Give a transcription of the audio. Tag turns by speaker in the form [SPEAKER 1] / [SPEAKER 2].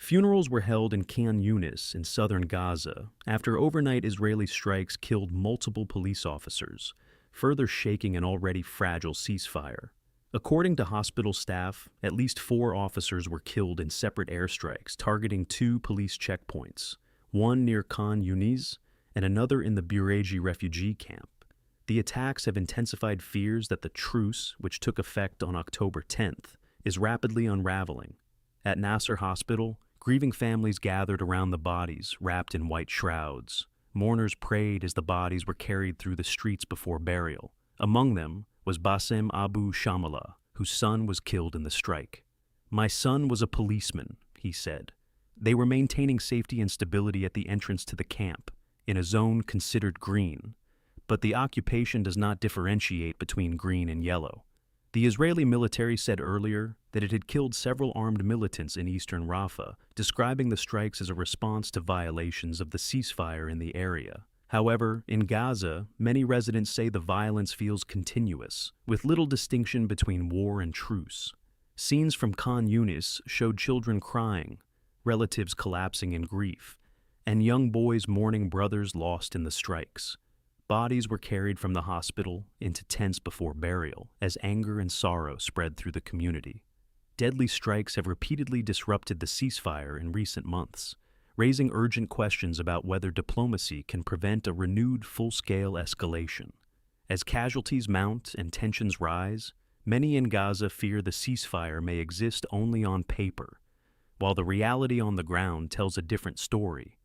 [SPEAKER 1] Funerals were held in Khan Yunis in southern Gaza after overnight Israeli strikes killed multiple police officers, further shaking an already fragile ceasefire. According to hospital staff, at least 4 officers were killed in separate airstrikes targeting 2 police checkpoints, one near Khan Yunis and another in the Bureji refugee camp. The attacks have intensified fears that the truce, which took effect on October 10th, is rapidly unraveling. At Nasser Hospital, grieving families gathered around the bodies, wrapped in white shrouds. Mourners prayed as the bodies were carried through the streets before burial. Among them was Bassem Abu Shamala, whose son was killed in the strike. "My son was a policeman," he said. "They were maintaining safety and stability at the entrance to the camp, in a zone considered green. But the occupation does not differentiate between green and yellow." The Israeli military said earlier that it had killed several armed militants in eastern Rafah, describing the strikes as a response to violations of the ceasefire in the area. However, in Gaza, many residents say the violence feels continuous, with little distinction between war and truce. Scenes from Khan Yunis showed children crying, relatives collapsing in grief, and young boys mourning brothers lost in the strikes. Bodies were carried from the hospital into tents before burial as anger and sorrow spread through the community. Deadly strikes have repeatedly disrupted the ceasefire in recent months, raising urgent questions about whether diplomacy can prevent a renewed full-scale escalation. As casualties mount and tensions rise, many in Gaza fear the ceasefire may exist only on paper, while the reality on the ground tells a different story.